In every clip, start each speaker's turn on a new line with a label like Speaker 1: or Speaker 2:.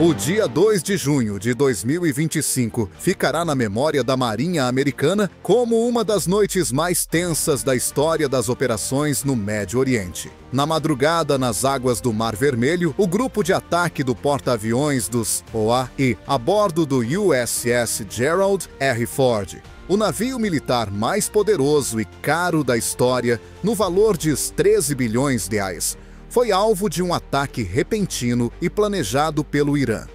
Speaker 1: O dia 2 de junho de 2025 ficará na memória da Marinha Americana como uma das noites mais tensas da história das operações no Médio Oriente. Na madrugada, nas águas do Mar Vermelho, o grupo de ataque do porta-aviões dos OAE, a bordo do USS Gerald R. Ford, o navio militar mais poderoso e caro da história, no valor de 13 bilhões de reais, foi alvo de um ataque repentino e planejado pelo Irã.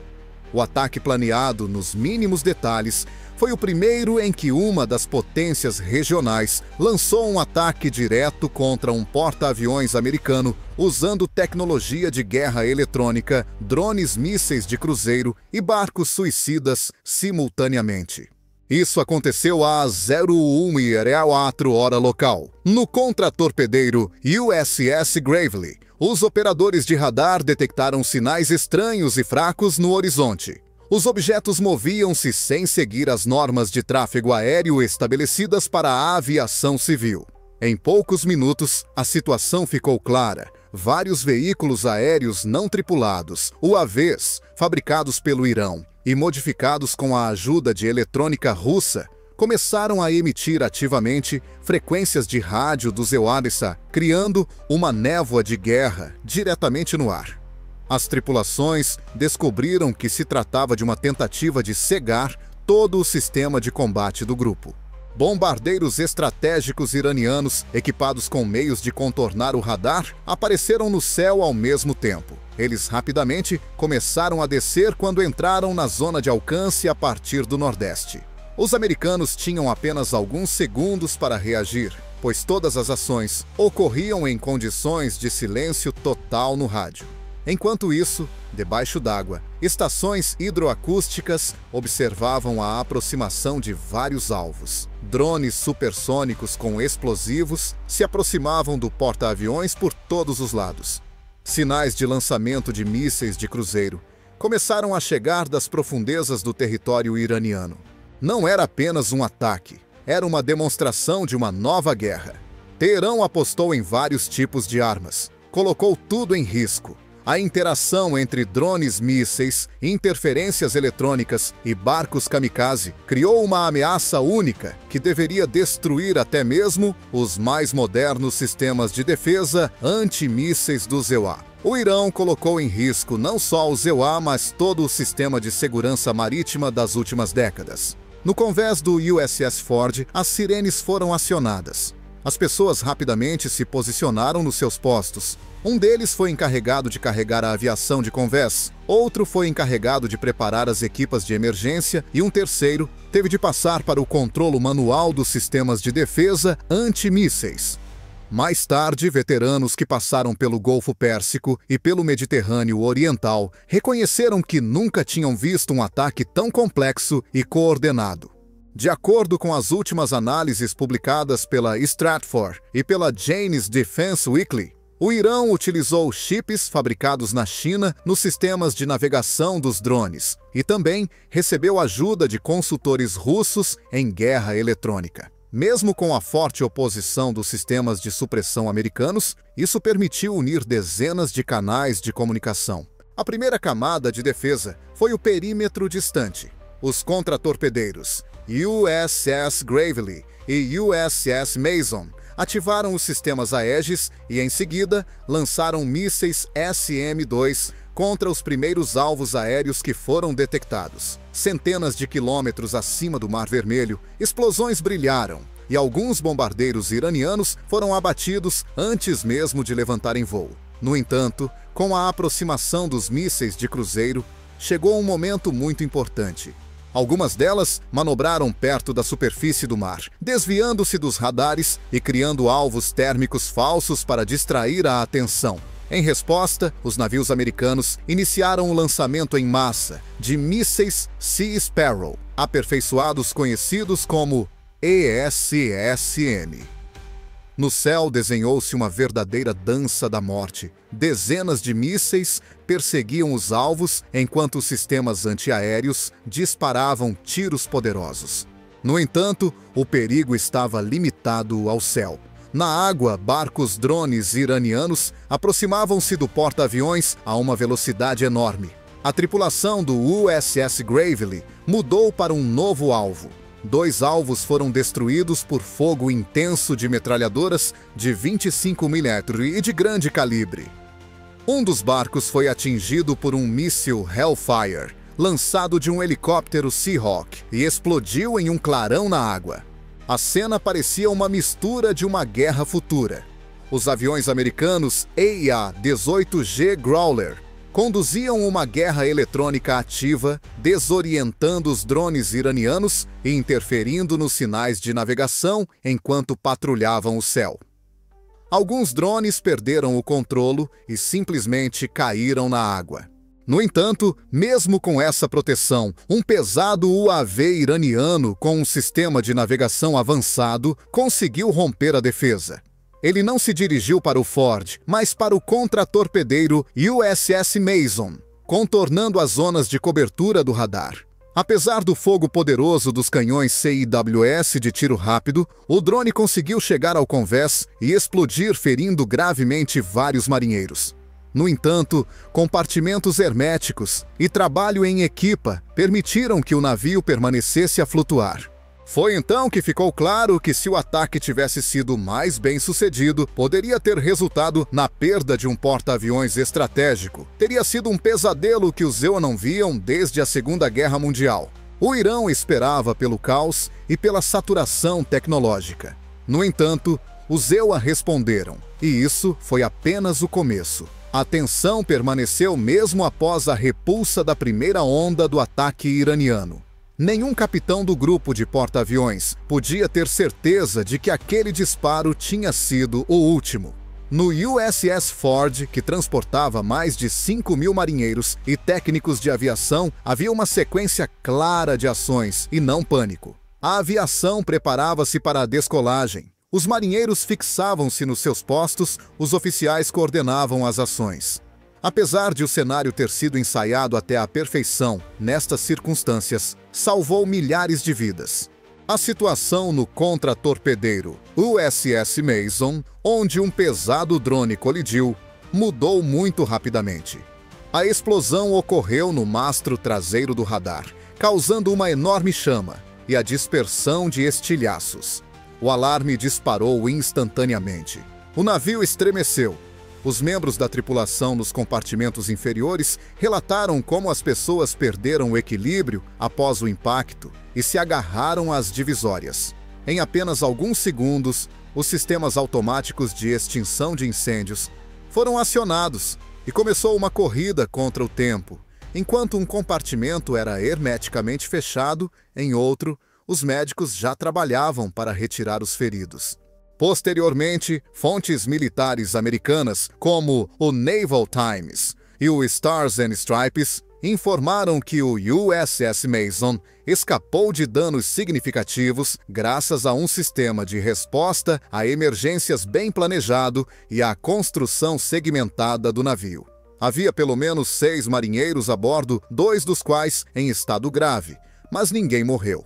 Speaker 1: O ataque planeado nos mínimos detalhes foi o primeiro em que uma das potências regionais lançou um ataque direto contra um porta-aviões americano usando tecnologia de guerra eletrônica, drones mísseis de cruzeiro e barcos suicidas simultaneamente. Isso aconteceu às 01h04 hora local. No contratorpedeiro USS Gravely, os operadores de radar detectaram sinais estranhos e fracos no horizonte. Os objetos moviam-se sem seguir as normas de tráfego aéreo estabelecidas para a aviação civil. Em poucos minutos, a situação ficou clara. Vários veículos aéreos não tripulados, UAVs, fabricados pelo Irã e modificados com a ajuda de eletrônica russa, começaram a emitir ativamente frequências de rádio dos EUADSA, criando uma névoa de guerra diretamente no ar. As tripulações descobriram que se tratava de uma tentativa de cegar todo o sistema de combate do grupo. Bombardeiros estratégicos iranianos, equipados com meios de contornar o radar, apareceram no céu ao mesmo tempo. Eles rapidamente começaram a descer quando entraram na zona de alcance a partir do Nordeste. Os americanos tinham apenas alguns segundos para reagir, pois todas as ações ocorriam em condições de silêncio total no rádio. Enquanto isso, debaixo d'água, estações hidroacústicas observavam a aproximação de vários alvos. Drones supersônicos com explosivos se aproximavam do porta-aviões por todos os lados. Sinais de lançamento de mísseis de cruzeiro começaram a chegar das profundezas do território iraniano. Não era apenas um ataque, era uma demonstração de uma nova guerra. Teherã apostou em vários tipos de armas, colocou tudo em risco. A interação entre drones mísseis, interferências eletrônicas e barcos kamikaze criou uma ameaça única que deveria destruir até mesmo os mais modernos sistemas de defesa antimísseis do EUA. O Irã colocou em risco não só o EUA, mas todo o sistema de segurança marítima das últimas décadas. No convés do USS Ford, as sirenes foram acionadas. As pessoas rapidamente se posicionaram nos seus postos. Um deles foi encarregado de carregar a aviação de convés, outro foi encarregado de preparar as equipas de emergência e um terceiro teve de passar para o controle manual dos sistemas de defesa antimísseis. Mais tarde, veteranos que passaram pelo Golfo Pérsico e pelo Mediterrâneo Oriental reconheceram que nunca tinham visto um ataque tão complexo e coordenado. De acordo com as últimas análises publicadas pela Stratfor e pela Jane's Defense Weekly, o Irã utilizou chips fabricados na China nos sistemas de navegação dos drones e também recebeu ajuda de consultores russos em guerra eletrônica. Mesmo com a forte oposição dos sistemas de supressão americanos, isso permitiu unir dezenas de canais de comunicação. A primeira camada de defesa foi o perímetro distante. Os contratorpedeiros USS Gravely e USS Mason ativaram os sistemas Aegis e, em seguida, lançaram mísseis SM-2 contra os primeiros alvos aéreos que foram detectados. Centenas de quilômetros acima do Mar Vermelho, explosões brilharam e alguns bombardeiros iranianos foram abatidos antes mesmo de levantarem voo. No entanto, com a aproximação dos mísseis de cruzeiro, chegou um momento muito importante. Algumas delas manobraram perto da superfície do mar, desviando-se dos radares e criando alvos térmicos falsos para distrair a atenção. Em resposta, os navios americanos iniciaram o lançamento em massa de mísseis Sea Sparrow, aperfeiçoados conhecidos como ESSM. No céu desenhou-se uma verdadeira dança da morte. Dezenas de mísseis perseguiam os alvos enquanto os sistemas antiaéreos disparavam tiros poderosos. No entanto, o perigo estava limitado ao céu. Na água, barcos drones iranianos aproximavam-se do porta-aviões a uma velocidade enorme. A tripulação do USS Gravely mudou para um novo alvo. 2 alvos foram destruídos por fogo intenso de metralhadoras de 25 mm e de grande calibre. Um dos barcos foi atingido por um míssil Hellfire, lançado de um helicóptero Seahawk, e explodiu em um clarão na água. A cena parecia uma mistura de uma guerra futura. Os aviões americanos EA-18G Growler conduziam uma guerra eletrônica ativa, desorientando os drones iranianos e interferindo nos sinais de navegação enquanto patrulhavam o céu. Alguns drones perderam o controle e simplesmente caíram na água. No entanto, mesmo com essa proteção, um pesado UAV iraniano com um sistema de navegação avançado conseguiu romper a defesa. Ele não se dirigiu para o Ford, mas para o contratorpedeiro USS Mason, contornando as zonas de cobertura do radar. Apesar do fogo poderoso dos canhões CIWS de tiro rápido, o drone conseguiu chegar ao convés e explodir, ferindo gravemente vários marinheiros. No entanto, compartimentos herméticos e trabalho em equipa permitiram que o navio permanecesse a flutuar. Foi então que ficou claro que se o ataque tivesse sido mais bem sucedido, poderia ter resultado na perda de um porta-aviões estratégico. Teria sido um pesadelo que os EUA não viam desde a Segunda Guerra Mundial. O Irã esperava pelo caos e pela saturação tecnológica. No entanto, os EUA responderam, e isso foi apenas o começo. A tensão permaneceu mesmo após a repulsa da primeira onda do ataque iraniano. Nenhum capitão do grupo de porta-aviões podia ter certeza de que aquele disparo tinha sido o último. No USS Ford, que transportava mais de 5.000 marinheiros e técnicos de aviação, havia uma sequência clara de ações e não pânico. A aviação preparava-se para a descolagem. Os marinheiros fixavam-se nos seus postos, os oficiais coordenavam as ações. Apesar de o cenário ter sido ensaiado até a perfeição, nestas circunstâncias, salvou milhares de vidas. A situação no contratorpedeiro USS Mason, onde um pesado drone colidiu, mudou muito rapidamente. A explosão ocorreu no mastro traseiro do radar, causando uma enorme chama e a dispersão de estilhaços. O alarme disparou instantaneamente. O navio estremeceu. Os membros da tripulação nos compartimentos inferiores relataram como as pessoas perderam o equilíbrio após o impacto e se agarraram às divisórias. Em apenas alguns segundos, os sistemas automáticos de extinção de incêndios foram acionados e começou uma corrida contra o tempo. Enquanto um compartimento era hermeticamente fechado, em outro, os médicos já trabalhavam para retirar os feridos. Posteriormente, fontes militares americanas, como o Naval Times e o Stars and Stripes, informaram que o USS Mason escapou de danos significativos graças a um sistema de resposta a emergências bem planejado e à construção segmentada do navio. Havia pelo menos 6 marinheiros a bordo, 2 dos quais em estado grave, mas ninguém morreu.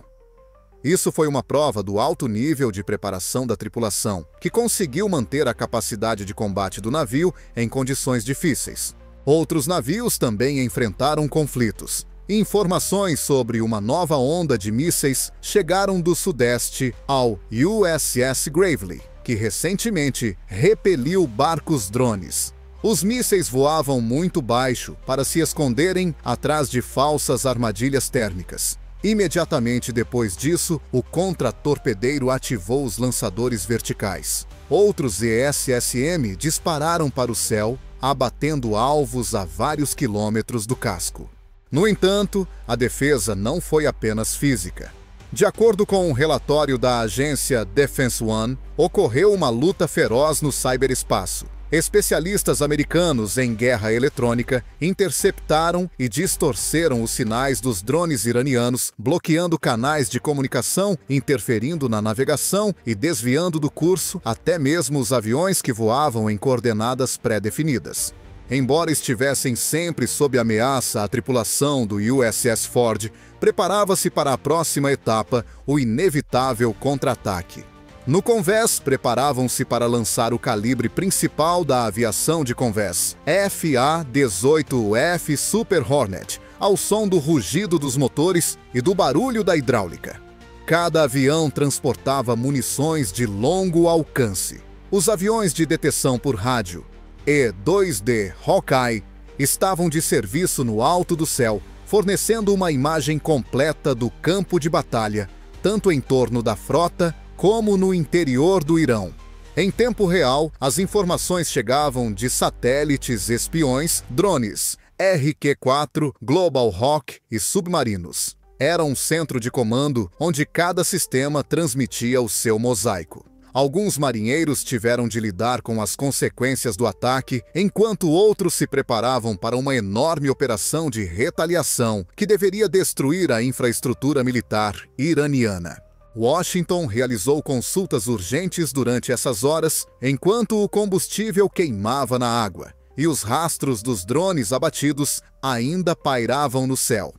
Speaker 1: Isso foi uma prova do alto nível de preparação da tripulação, que conseguiu manter a capacidade de combate do navio em condições difíceis. Outros navios também enfrentaram conflitos. Informações sobre uma nova onda de mísseis chegaram do sudeste ao USS Gravely, que recentemente repeliu barcos drones. Os mísseis voavam muito baixo para se esconderem atrás de falsas armadilhas térmicas. Imediatamente depois disso, o contratorpedeiro ativou os lançadores verticais. Outros ESSM dispararam para o céu, abatendo alvos a vários quilômetros do casco. No entanto, a defesa não foi apenas física. De acordo com um relatório da agência Defense One, ocorreu uma luta feroz no ciberespaço. Especialistas americanos em guerra eletrônica interceptaram e distorceram os sinais dos drones iranianos, bloqueando canais de comunicação, interferindo na navegação e desviando do curso até mesmo os aviões que voavam em coordenadas pré-definidas. Embora estivessem sempre sob ameaça, a tripulação do USS Ford preparava-se para a próxima etapa, o inevitável contra-ataque. No convés, preparavam-se para lançar o calibre principal da aviação de convés, FA-18F Super Hornet, ao som do rugido dos motores e do barulho da hidráulica. Cada avião transportava munições de longo alcance. Os aviões de detecção por rádio, E-2D Hawkeye, estavam de serviço no alto do céu, fornecendo uma imagem completa do campo de batalha, tanto em torno da frota como no interior do Irão. Em tempo real, as informações chegavam de satélites espiões, drones, RQ-4, Global Hawk e submarinos. Era um centro de comando onde cada sistema transmitia o seu mosaico. Alguns marinheiros tiveram de lidar com as consequências do ataque, enquanto outros se preparavam para uma enorme operação de retaliação que deveria destruir a infraestrutura militar iraniana. Washington realizou consultas urgentes durante essas horas, enquanto o combustível queimava na água e os rastros dos drones abatidos ainda pairavam no céu.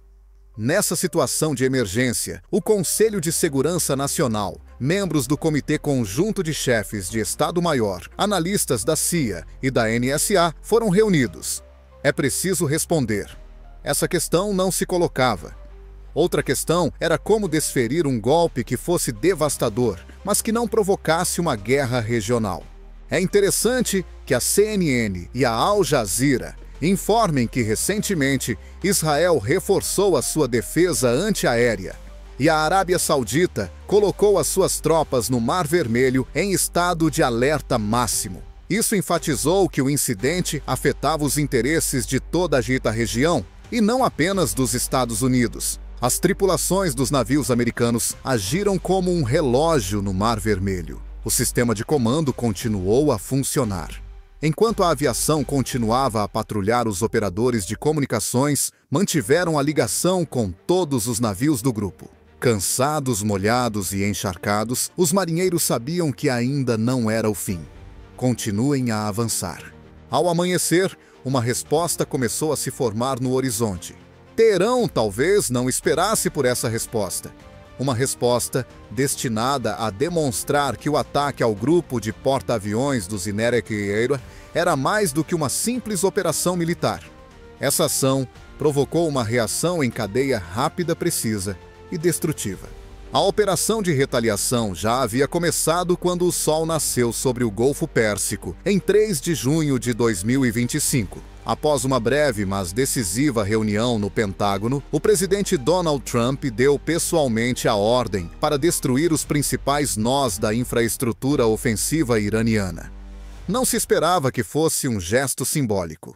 Speaker 1: Nessa situação de emergência, o Conselho de Segurança Nacional, membros do Comitê Conjunto de Chefes de Estado-Maior, analistas da CIA e da NSA foram reunidos. É preciso responder. Essa questão não se colocava. Outra questão era como desferir um golpe que fosse devastador, mas que não provocasse uma guerra regional. É interessante que a CNN e a Al Jazeera informem que, recentemente, Israel reforçou a sua defesa antiaérea e a Arábia Saudita colocou as suas tropas no Mar Vermelho em estado de alerta máximo. Isso enfatizou que o incidente afetava os interesses de toda a dita região e não apenas dos Estados Unidos. As tripulações dos navios americanos agiram como um relógio no Mar Vermelho. O sistema de comando continuou a funcionar. Enquanto a aviação continuava a patrulhar, os operadores de comunicações mantiveram a ligação com todos os navios do grupo. Cansados, molhados e encharcados, os marinheiros sabiam que ainda não era o fim. Continuem a avançar. Ao amanhecer, uma resposta começou a se formar no horizonte. Teherã talvez não esperasse por essa resposta. Uma resposta destinada a demonstrar que o ataque ao grupo de porta-aviões do Zinerak-Eira era mais do que uma simples operação militar. Essa ação provocou uma reação em cadeia rápida, precisa e destrutiva. A operação de retaliação já havia começado quando o sol nasceu sobre o Golfo Pérsico, em 3 de junho de 2025. Após uma breve, mas decisiva reunião no Pentágono, o presidente Donald Trump deu pessoalmente a ordem para destruir os principais nós da infraestrutura ofensiva iraniana. Não se esperava que fosse um gesto simbólico.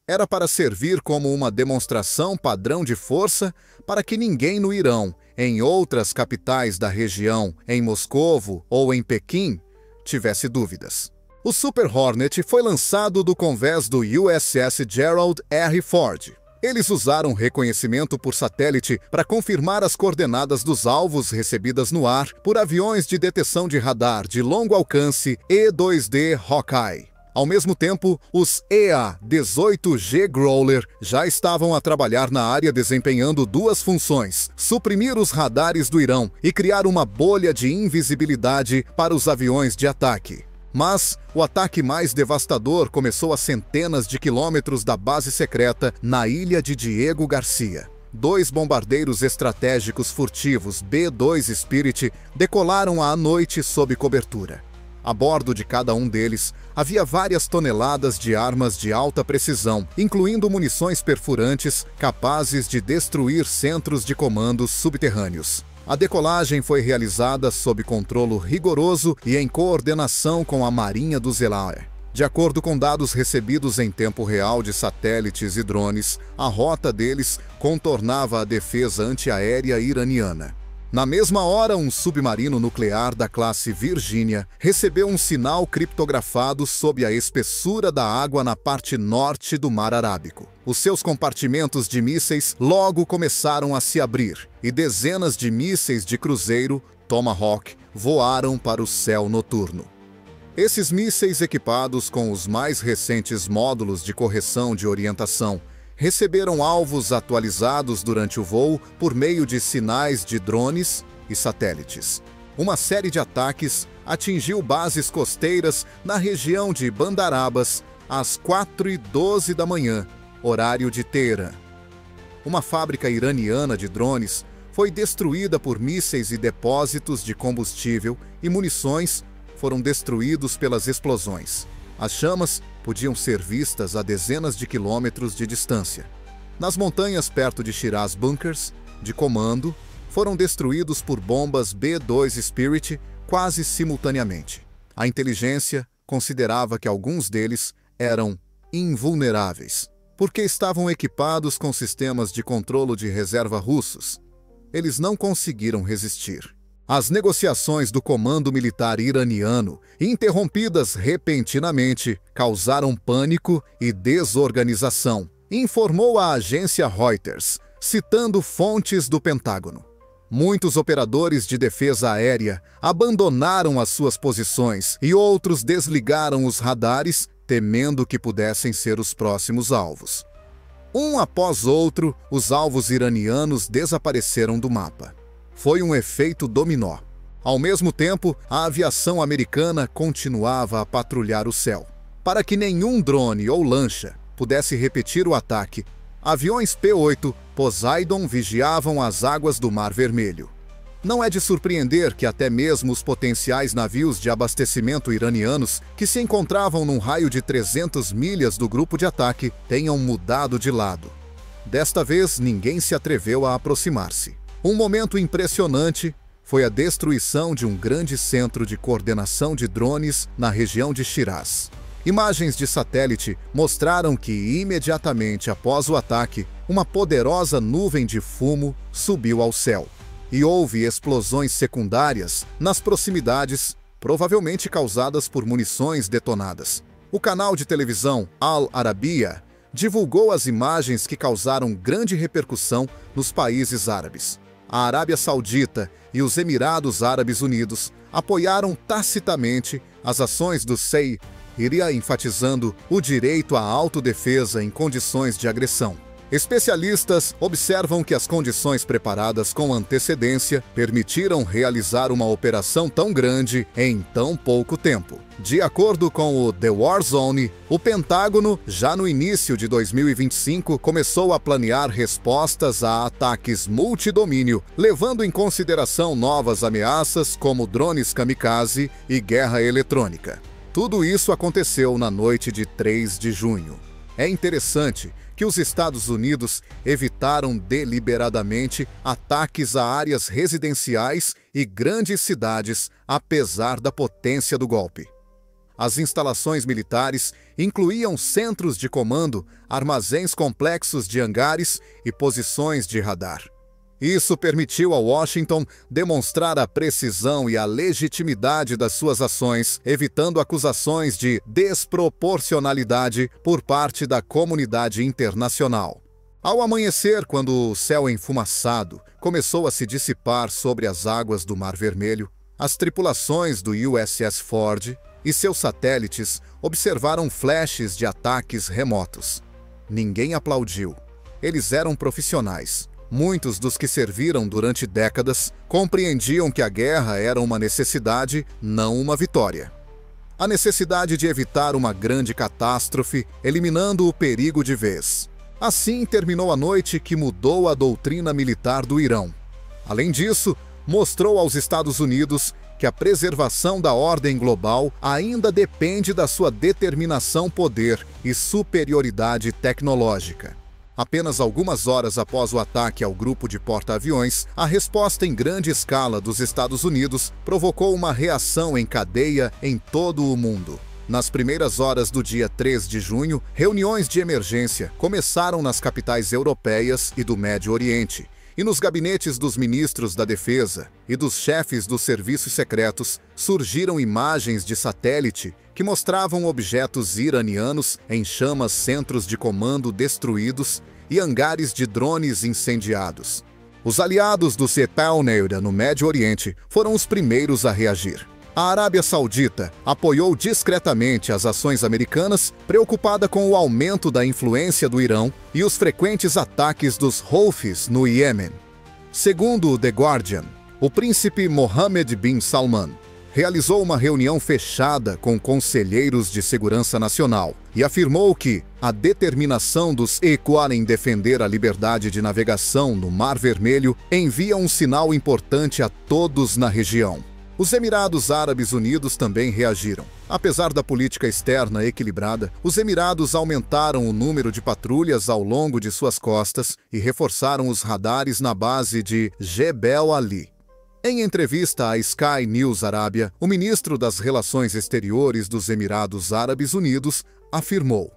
Speaker 1: Era para servir como uma demonstração padrão de força para que ninguém no Irão, em outras capitais da região, em Moscovo ou em Pequim, tivesse dúvidas. O Super Hornet foi lançado do convés do USS Gerald R. Ford. Eles usaram reconhecimento por satélite para confirmar as coordenadas dos alvos recebidas no ar por aviões de detecção de radar de longo alcance E-2D Hawkeye. Ao mesmo tempo, os EA-18G Growler já estavam a trabalhar na área desempenhando duas funções: suprimir os radares do Irão e criar uma bolha de invisibilidade para os aviões de ataque. Mas o ataque mais devastador começou a centenas de quilômetros da base secreta na ilha de Diego Garcia. 2 bombardeiros estratégicos furtivos B-2 Spirit decolaram à noite sob cobertura. A bordo de cada um deles havia várias toneladas de armas de alta precisão, incluindo munições perfurantes capazes de destruir centros de comandos subterrâneos. A decolagem foi realizada sob controle rigoroso e em coordenação com a Marinha do Zelaya. De acordo com dados recebidos em tempo real de satélites e drones, a rota deles contornava a defesa antiaérea iraniana. Na mesma hora, um submarino nuclear da classe Virginia recebeu um sinal criptografado sob a espessura da água na parte norte do Mar Arábico. Os seus compartimentos de mísseis logo começaram a se abrir e dezenas de mísseis de cruzeiro Tomahawk voaram para o céu noturno. Esses mísseis, equipados com os mais recentes módulos de correção de orientação, receberam alvos atualizados durante o voo por meio de sinais de drones e satélites. uma série de ataques atingiu bases costeiras na região de Bandarabas às 4h12 da manhã, horário de Teherã. Uma fábrica iraniana de drones foi destruída por mísseis e depósitos de combustível e munições foram destruídos pelas explosões. As chamas podiam ser vistas a dezenas de quilômetros de distância. Nas montanhas perto de Shiraz, bunkers de comando foram destruídos por bombas B-2 Spirit quase simultaneamente. A inteligência considerava que alguns deles eram invulneráveis, porque estavam equipados com sistemas de controle de reserva russos. Eles não conseguiram resistir. As negociações do comando militar iraniano, interrompidas repentinamente, causaram pânico e desorganização, informou a agência Reuters, citando fontes do Pentágono. Muitos operadores de defesa aérea abandonaram as suas posições e outros desligaram os radares, temendo que pudessem ser os próximos alvos. Um após outro, os alvos iranianos desapareceram do mapa. Foi um efeito dominó. Ao mesmo tempo, a aviação americana continuava a patrulhar o céu. Para que nenhum drone ou lancha pudesse repetir o ataque, aviões P-8 Poseidon vigiavam as águas do Mar Vermelho. Não é de surpreender que até mesmo os potenciais navios de abastecimento iranianos, que se encontravam num raio de 300 milhas do grupo de ataque, tenham mudado de lado. Desta vez, ninguém se atreveu a aproximar-se. Um momento impressionante foi a destruição de um grande centro de coordenação de drones na região de Shiraz. Imagens de satélite mostraram que, imediatamente após o ataque, uma poderosa nuvem de fumo subiu ao céu. E houve explosões secundárias nas proximidades, provavelmente causadas por munições detonadas. O canal de televisão Al Arabiya divulgou as imagens que causaram grande repercussão nos países árabes. A Arábia Saudita e os Emirados Árabes Unidos apoiaram tacitamente as ações do Syria, enfatizando o direito à autodefesa em condições de agressão. Especialistas observam que as condições preparadas com antecedência permitiram realizar uma operação tão grande em tão pouco tempo. De acordo com o The War Zone, o Pentágono, já no início de 2025, começou a planear respostas a ataques multidomínio, levando em consideração novas ameaças como drones kamikaze e guerra eletrônica. Tudo isso aconteceu na noite de 3 de junho. É interessante que os Estados Unidos evitaram deliberadamente ataques a áreas residenciais e grandes cidades, apesar da potência do golpe. As instalações militares incluíam centros de comando, armazéns complexos de hangares e posições de radar. Isso permitiu a Washington demonstrar a precisão e a legitimidade das suas ações, evitando acusações de desproporcionalidade por parte da comunidade internacional. Ao amanhecer, quando o céu enfumaçado começou a se dissipar sobre as águas do Mar Vermelho, as tripulações do USS Ford e seus satélites observaram flashes de ataques remotos. Ninguém aplaudiu. Eles eram profissionais. Muitos dos que serviram durante décadas compreendiam que a guerra era uma necessidade, não uma vitória. A necessidade de evitar uma grande catástrofe, eliminando o perigo de vez. Assim terminou a noite que mudou a doutrina militar do Irão. Além disso, mostrou aos Estados Unidos que a preservação da ordem global ainda depende da sua determinação, poder e superioridade tecnológica. Apenas algumas horas após o ataque ao grupo de porta-aviões, a resposta em grande escala dos Estados Unidos provocou uma reação em cadeia em todo o mundo. Nas primeiras horas do dia 3 de junho, reuniões de emergência começaram nas capitais europeias e do Médio Oriente, e nos gabinetes dos ministros da Defesa e dos chefes dos serviços secretos surgiram imagens de satélite que mostravam objetos iranianos em chamas, centros de comando destruídos e hangares de drones incendiados. Os aliados do Sepalneira no Médio Oriente foram os primeiros a reagir. A Arábia Saudita apoiou discretamente as ações americanas, preocupada com o aumento da influência do Irão e os frequentes ataques dos Houthis no Iêmen. Segundo o The Guardian, O príncipe Mohammed bin Salman realizou uma reunião fechada com conselheiros de segurança nacional e afirmou que a determinação dos Equar em defender a liberdade de navegação no Mar Vermelho envia um sinal importante a todos na região. Os Emirados Árabes Unidos também reagiram. Apesar da política externa equilibrada, os Emirados aumentaram o número de patrulhas ao longo de suas costas e reforçaram os radares na base de Jebel Ali. Em entrevista à Sky News Arábia, o ministro das Relações Exteriores dos Emirados Árabes Unidos afirmou: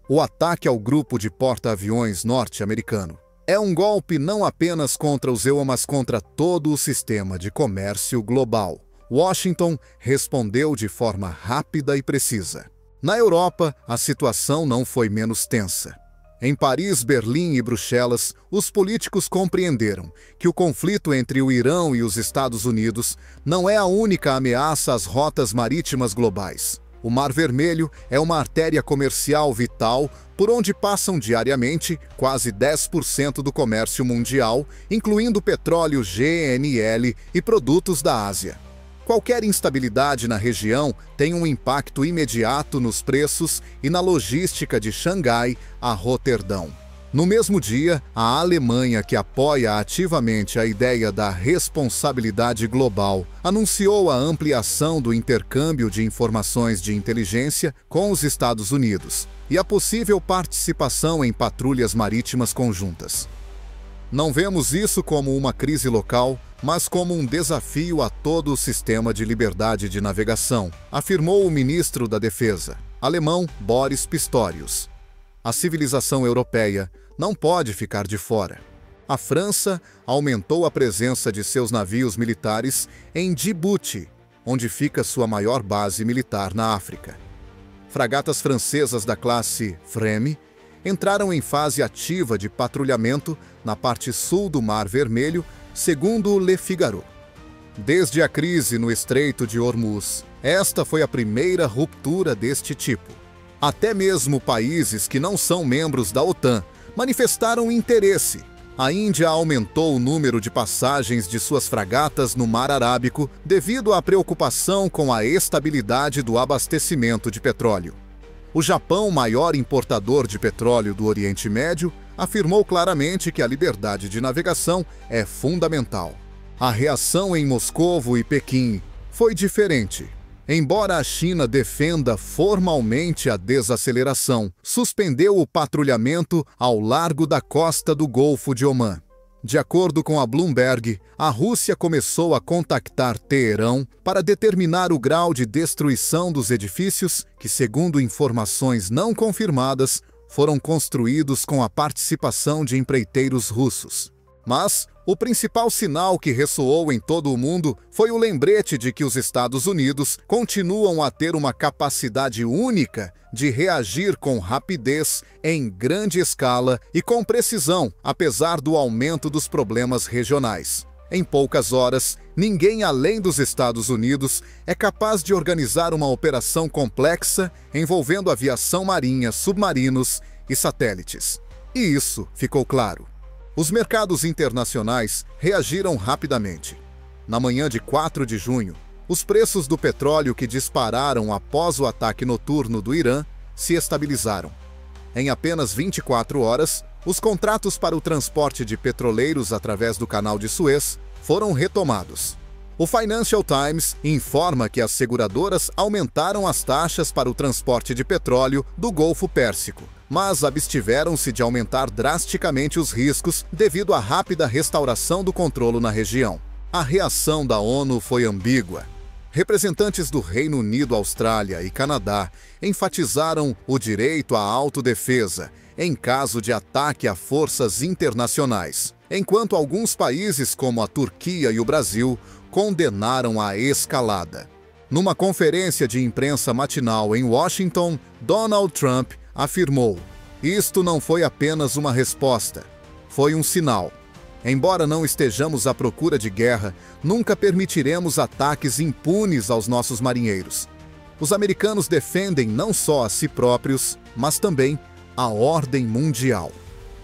Speaker 1: o ataque ao grupo de porta-aviões norte-americano é um golpe não apenas contra os EUA, mas contra todo o sistema de comércio global. Washington respondeu de forma rápida e precisa. Na Europa, a situação não foi menos tensa. Em Paris, Berlim e Bruxelas, os políticos compreenderam que o conflito entre o Irã e os Estados Unidos não é a única ameaça às rotas marítimas globais. O Mar Vermelho é uma artéria comercial vital por onde passam diariamente quase 10% do comércio mundial, incluindo petróleo GNL e produtos da Ásia. Qualquer instabilidade na região tem um impacto imediato nos preços e na logística de Xangai a Roterdão. No mesmo dia, a Alemanha, que apoia ativamente a ideia da responsabilidade global, anunciou a ampliação do intercâmbio de informações de inteligência com os Estados Unidos e a possível participação em patrulhas marítimas conjuntas. Não vemos isso como uma crise local, mas como um desafio a todo o sistema de liberdade de navegação, afirmou o ministro da Defesa, alemão Boris Pistorius. A civilização europeia não pode ficar de fora. A França aumentou a presença de seus navios militares em Djibouti, onde fica sua maior base militar na África. Fragatas francesas da classe Freme entraram em fase ativa de patrulhamento na parte sul do Mar Vermelho, segundo Le Figaro. Desde a crise no Estreito de Hormuz, esta foi a primeira ruptura deste tipo. Até mesmo países que não são membros da OTAN manifestaram interesse. A Índia aumentou o número de passagens de suas fragatas no Mar Arábico devido à preocupação com a estabilidade do abastecimento de petróleo. O Japão, maior importador de petróleo do Oriente Médio, afirmou claramente que a liberdade de navegação é fundamental. A reação em Moscovo e Pequim foi diferente. Embora a China defenda formalmente a desaceleração, suspendeu o patrulhamento ao largo da costa do Golfo de Omã. De acordo com a Bloomberg, a Rússia começou a contactar Teherão para determinar o grau de destruição dos edifícios que, segundo informações não confirmadas, foram construídos com a participação de empreiteiros russos. Mas o principal sinal que ressoou em todo o mundo foi o lembrete de que os Estados Unidos continuam a ter uma capacidade única de reagir com rapidez, em grande escala e com precisão, apesar do aumento dos problemas regionais. Em poucas horas, ninguém além dos Estados Unidos é capaz de organizar uma operação complexa envolvendo aviação marinha, submarinos e satélites. E isso ficou claro. Os mercados internacionais reagiram rapidamente. Na manhã de 4 de junho, os preços do petróleo que dispararam após o ataque noturno do Irã se estabilizaram. Em apenas 24 horas, os contratos para o transporte de petroleiros através do Canal de Suez foram retomados. O Financial Times informa que as seguradoras aumentaram as taxas para o transporte de petróleo do Golfo Pérsico, mas abstiveram-se de aumentar drasticamente os riscos devido à rápida restauração do controle na região. A reação da ONU foi ambígua. Representantes do Reino Unido, Austrália e Canadá enfatizaram o direito à autodefesa em caso de ataque a forças internacionais, enquanto alguns países, como a Turquia e o Brasil, condenaram a escalada. Numa conferência de imprensa matinal em Washington, Donald Trump afirmou: "Isto não foi apenas uma resposta, foi um sinal. Embora não estejamos à procura de guerra, nunca permitiremos ataques impunes aos nossos marinheiros. Os americanos defendem não só a si próprios, mas também a ordem mundial."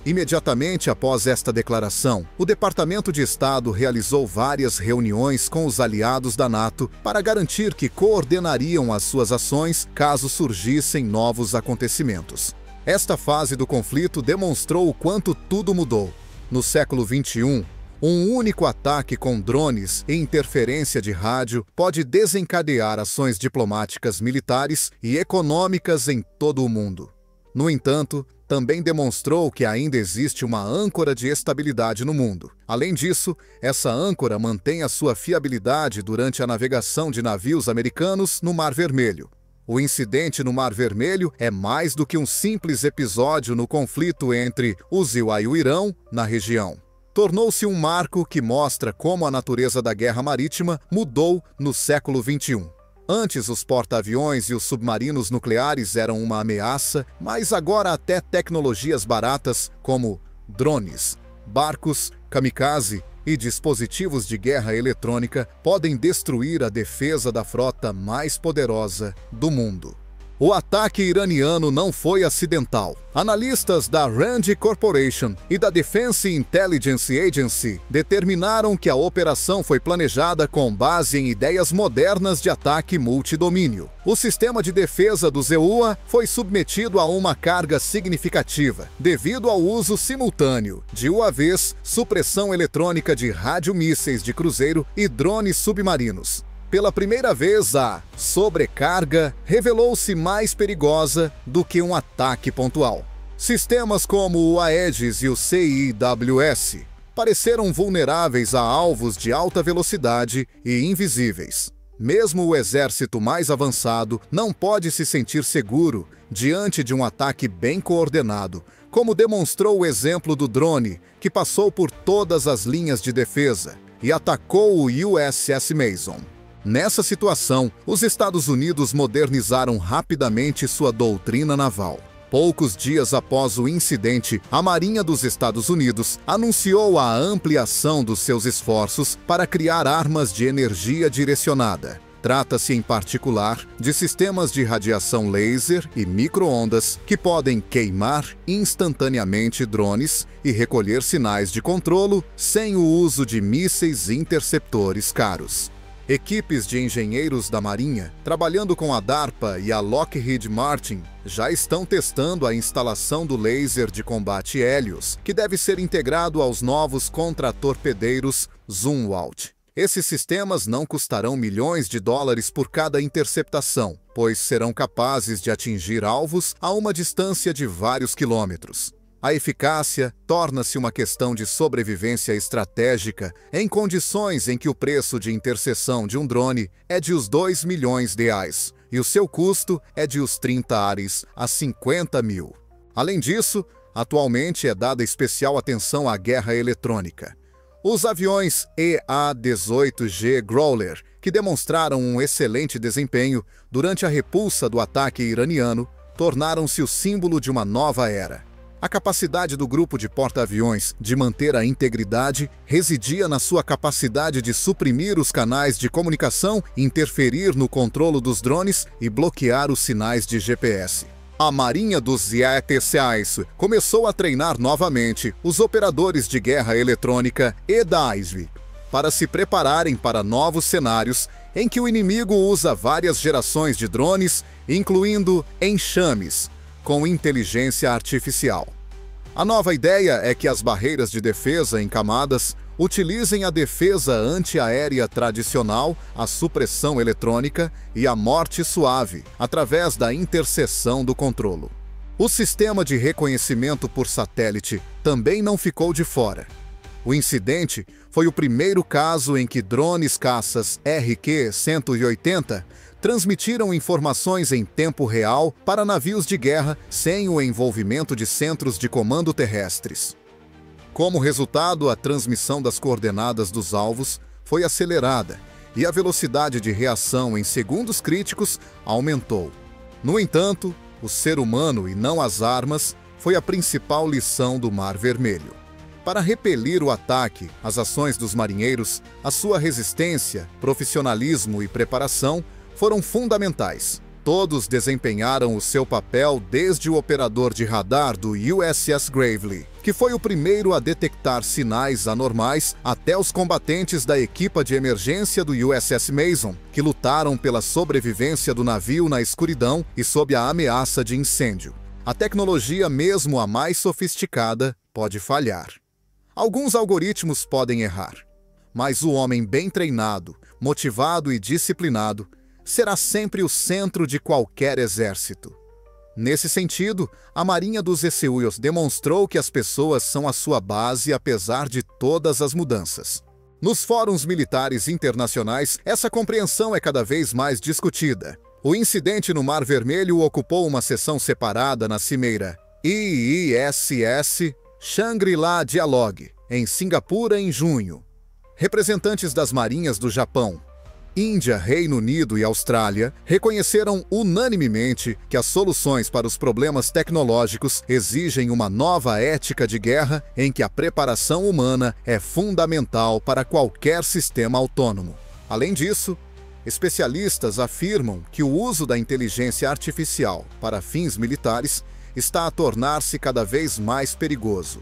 Speaker 1: Imediatamente após esta declaração, o Departamento de Estado realizou várias reuniões com os aliados da NATO para garantir que coordenariam as suas ações caso surgissem novos acontecimentos. Esta fase do conflito demonstrou o quanto tudo mudou. No século XXI, um único ataque com drones e interferência de rádio pode desencadear ações diplomáticas, militares e econômicas em todo o mundo. No entanto, também demonstrou que ainda existe uma âncora de estabilidade no mundo. Além disso, essa âncora mantém a sua fiabilidade durante a navegação de navios americanos no Mar Vermelho. O incidente no Mar Vermelho é mais do que um simples episódio no conflito entre USA e o Irão na região. Tornou-se um marco que mostra como a natureza da guerra marítima mudou no século XXI. Antes, os porta-aviões e os submarinos nucleares eram uma ameaça, mas agora até tecnologias baratas como drones, barcos, kamikaze e dispositivos de guerra eletrônica podem destruir a defesa da frota mais poderosa do mundo. O ataque iraniano não foi acidental. Analistas da RAND Corporation e da Defense Intelligence Agency determinaram que a operação foi planejada com base em ideias modernas de ataque multidomínio. O sistema de defesa do EUA foi submetido a uma carga significativa, devido ao uso simultâneo de UAVs, supressão eletrônica de rádio-mísseis de cruzeiro e drones submarinos. Pela primeira vez, a sobrecarga revelou-se mais perigosa do que um ataque pontual. Sistemas como o Aegis e o CIWS pareceram vulneráveis a alvos de alta velocidade e invisíveis. Mesmo o exército mais avançado não pode se sentir seguro diante de um ataque bem coordenado, como demonstrou o exemplo do drone, que passou por todas as linhas de defesa e atacou o USS Mason. Nessa situação, os Estados Unidos modernizaram rapidamente sua doutrina naval. Poucos dias após o incidente, a Marinha dos Estados Unidos anunciou a ampliação dos seus esforços para criar armas de energia direcionada. Trata-se, em particular, de sistemas de radiação laser e micro-ondas que podem queimar instantaneamente drones e recolher sinais de controlo sem o uso de mísseis interceptores caros. Equipes de engenheiros da Marinha, trabalhando com a DARPA e a Lockheed Martin, já estão testando a instalação do laser de combate Helios, que deve ser integrado aos novos contra-torpedeiros Zumwalt. Esses sistemas não custarão milhões de dólares por cada interceptação, pois serão capazes de atingir alvos a uma distância de vários quilômetros. A eficácia torna-se uma questão de sobrevivência estratégica em condições em que o preço de interseção de um drone é de os R$2 milhões e o seu custo é de os 30 ares a 50 mil. Além disso, atualmente é dada especial atenção à guerra eletrônica. Os aviões EA-18G Growler, que demonstraram um excelente desempenho durante a repulsa do ataque iraniano, tornaram-se o símbolo de uma nova era. A capacidade do grupo de porta-aviões de manter a integridade residia na sua capacidade de suprimir os canais de comunicação, interferir no controle dos drones e bloquear os sinais de GPS. A Marinha dos EATCAs começou a treinar novamente os operadores de guerra eletrônica EDAISV para se prepararem para novos cenários em que o inimigo usa várias gerações de drones, incluindo enxames, com inteligência artificial. A nova ideia é que as barreiras de defesa em camadas utilizem a defesa antiaérea tradicional, a supressão eletrônica e a morte suave, através da interseção do controlo. O sistema de reconhecimento por satélite também não ficou de fora. O incidente foi o primeiro caso em que drones caças RQ-180 transmitiram informações em tempo real para navios de guerra sem o envolvimento de centros de comando terrestres. Como resultado, a transmissão das coordenadas dos alvos foi acelerada e a velocidade de reação em segundos críticos aumentou. No entanto, o ser humano e não as armas foi a principal lição do Mar Vermelho. Para repelir o ataque, as ações dos marinheiros, a sua resistência, profissionalismo e preparação foram fundamentais. Todos desempenharam o seu papel desde o operador de radar do USS Gravely, que foi o primeiro a detectar sinais anormais, até os combatentes da equipa de emergência do USS Mason, que lutaram pela sobrevivência do navio na escuridão e sob a ameaça de incêndio. A tecnologia, mesmo a mais sofisticada, pode falhar. Alguns algoritmos podem errar, mas o homem bem treinado, motivado e disciplinado será sempre o centro de qualquer exército. Nesse sentido, a Marinha dos Estados demonstrou que as pessoas são a sua base apesar de todas as mudanças. Nos fóruns militares internacionais, essa compreensão é cada vez mais discutida. O incidente no Mar Vermelho ocupou uma seção separada na cimeira IISS Shangri-La Dialogue, em Singapura, em junho. Representantes das marinhas do Japão, Índia, Reino Unido e Austrália reconheceram unanimemente que as soluções para os problemas tecnológicos exigem uma nova ética de guerra em que a preparação humana é fundamental para qualquer sistema autônomo. Além disso, especialistas afirmam que o uso da inteligência artificial para fins militares está a tornar-se cada vez mais perigoso.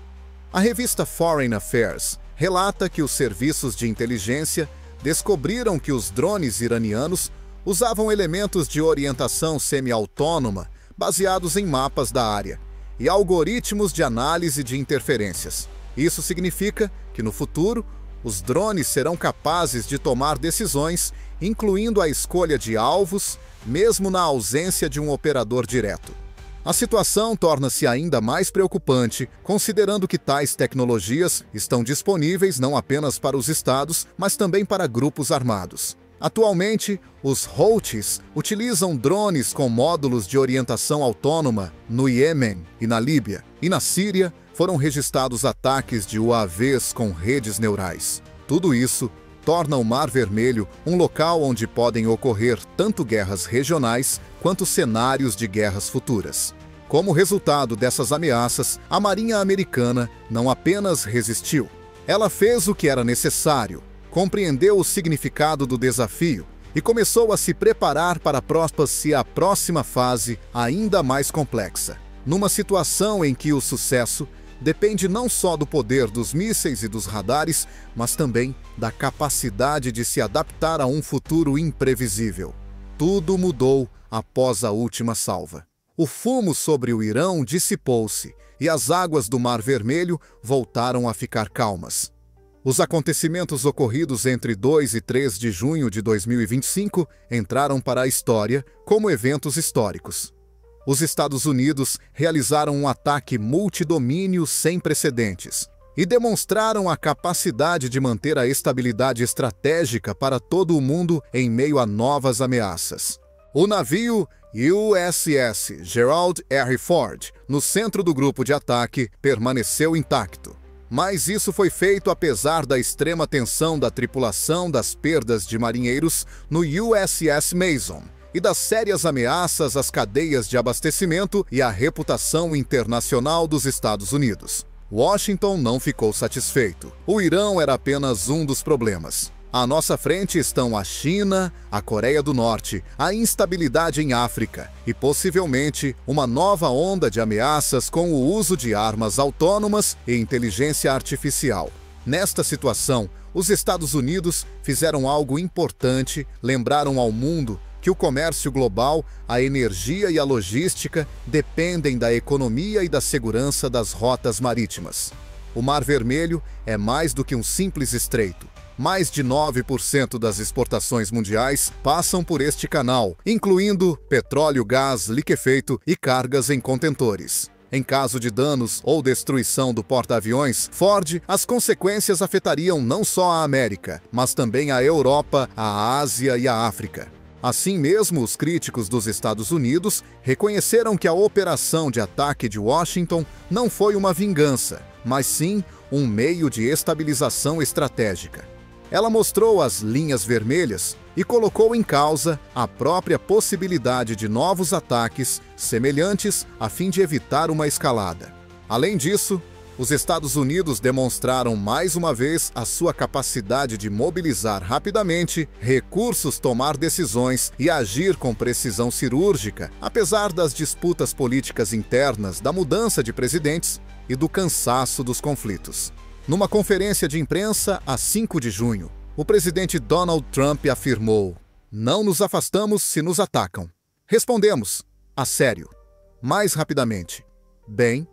Speaker 1: A revista Foreign Affairs relata que os serviços de inteligência descobriram que os drones iranianos usavam elementos de orientação semi-autônoma baseados em mapas da área e algoritmos de análise de interferências. Isso significa que, no futuro, os drones serão capazes de tomar decisões, incluindo a escolha de alvos, mesmo na ausência de um operador direto. A situação torna-se ainda mais preocupante, considerando que tais tecnologias estão disponíveis não apenas para os estados, mas também para grupos armados. Atualmente, os Houthis utilizam drones com módulos de orientação autônoma no Iêmen e na Líbia, e na Síria foram registrados ataques de UAVs com redes neurais. Tudo isso torna o Mar Vermelho um local onde podem ocorrer tanto guerras regionais quanto cenários de guerras futuras. Como resultado dessas ameaças, a Marinha Americana não apenas resistiu, ela fez o que era necessário, compreendeu o significado do desafio e começou a se preparar para a próxima fase ainda mais complexa. Numa situação em que o sucesso depende não só do poder dos mísseis e dos radares, mas também da capacidade de se adaptar a um futuro imprevisível. Tudo mudou após a última salva. O fumo sobre o Irão dissipou-se e as águas do Mar Vermelho voltaram a ficar calmas. Os acontecimentos ocorridos entre 2 e 3 de junho de 2025 entraram para a história como eventos históricos. Os Estados Unidos realizaram um ataque multidomínio sem precedentes e demonstraram a capacidade de manter a estabilidade estratégica para todo o mundo em meio a novas ameaças. O navio USS Gerald R. Ford, no centro do grupo de ataque, permaneceu intacto. Mas isso foi feito apesar da extrema tensão da tripulação, das perdas de marinheiros no USS Mason e das sérias ameaças às cadeias de abastecimento e à reputação internacional dos Estados Unidos. Washington não ficou satisfeito. O Irão era apenas um dos problemas. À nossa frente estão a China, a Coreia do Norte, a instabilidade em África e, possivelmente, uma nova onda de ameaças com o uso de armas autônomas e inteligência artificial. Nesta situação, os Estados Unidos fizeram algo importante, lembraram ao mundo que o comércio global, a energia e a logística dependem da economia e da segurança das rotas marítimas. O Mar Vermelho é mais do que um simples estreito. Mais de 9% das exportações mundiais passam por este canal, incluindo petróleo, gás, liquefeito e cargas em contentores. Em caso de danos ou destruição do porta-aviões Ford, as consequências afetariam não só a América, mas também a Europa, a Ásia e a África. Assim mesmo, os críticos dos Estados Unidos reconheceram que a operação de ataque de Washington não foi uma vingança, mas sim um meio de estabilização estratégica. Ela mostrou as linhas vermelhas e colocou em causa a própria possibilidade de novos ataques semelhantes a fim de evitar uma escalada. Além disso, Os Estados Unidos demonstraram mais uma vez a sua capacidade de mobilizar rapidamente recursos, tomar decisões e agir com precisão cirúrgica, apesar das disputas políticas internas, da mudança de presidentes e do cansaço dos conflitos. Numa conferência de imprensa, a 5 de junho, o presidente Donald Trump afirmou: "Não nos afastamos se nos atacam. Respondemos, a sério, mais rapidamente. Bem,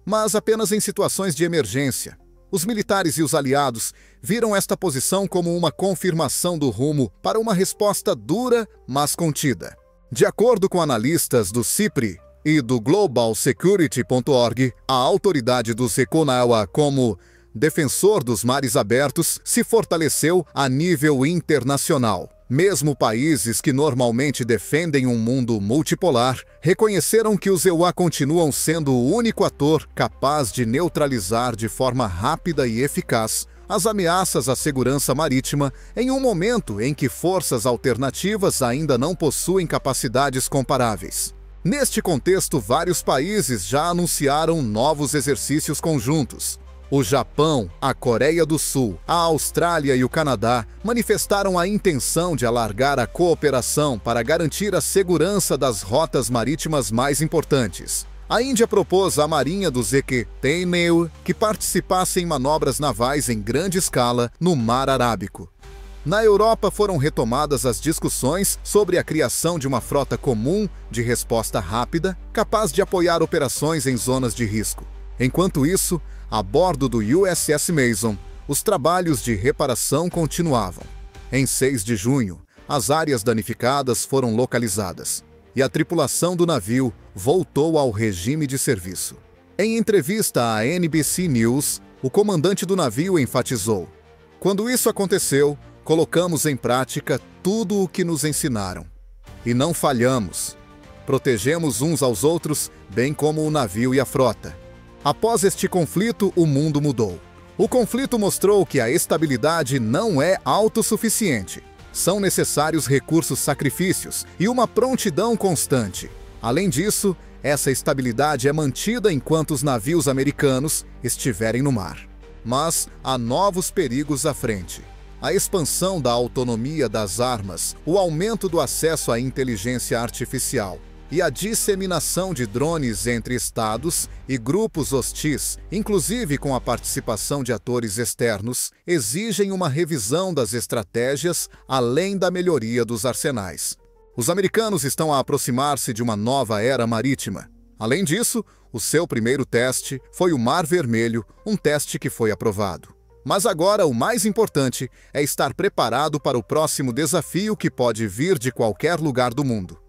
Speaker 1: mas apenas em situações de emergência. Os militares e os aliados viram esta posição como uma confirmação do rumo para uma resposta dura, mas contida." De acordo com analistas do CIPRI e do GlobalSecurity.org, a autoridade do Zekunawa como defensor dos mares abertos se fortaleceu a nível internacional. Mesmo países que normalmente defendem um mundo multipolar reconheceram que os EUA continuam sendo o único ator capaz de neutralizar de forma rápida e eficaz as ameaças à segurança marítima em um momento em que forças alternativas ainda não possuem capacidades comparáveis. Neste contexto, vários países já anunciaram novos exercícios conjuntos. O Japão, a Coreia do Sul, a Austrália e o Canadá manifestaram a intenção de alargar a cooperação para garantir a segurança das rotas marítimas mais importantes. A Índia propôs à Marinha do ZQTNEU que participasse em manobras navais em grande escala no Mar Arábico. Na Europa foram retomadas as discussões sobre a criação de uma frota comum de resposta rápida, capaz de apoiar operações em zonas de risco. Enquanto isso, a bordo do USS Mason, os trabalhos de reparação continuavam. Em 6 de junho, as áreas danificadas foram localizadas e a tripulação do navio voltou ao regime de serviço. Em entrevista à NBC News, o comandante do navio enfatizou: "Quando isso aconteceu, colocamos em prática tudo o que nos ensinaram. E não falhamos. Protegemos uns aos outros, bem como o navio e a frota. Após este conflito, o mundo mudou. O conflito mostrou que a estabilidade não é autossuficiente. São necessários recursos, sacrifícios e uma prontidão constante. Além disso, essa estabilidade é mantida enquanto os navios americanos estiverem no mar. Mas há novos perigos à frente. A expansão da autonomia das armas, o aumento do acesso à inteligência artificial e a disseminação de drones entre estados e grupos hostis, inclusive com a participação de atores externos, exigem uma revisão das estratégias além da melhoria dos arsenais. Os americanos estão a aproximar-se de uma nova era marítima. Além disso, o seu primeiro teste foi o Mar Vermelho, um teste que foi aprovado. Mas agora o mais importante é estar preparado para o próximo desafio que pode vir de qualquer lugar do mundo.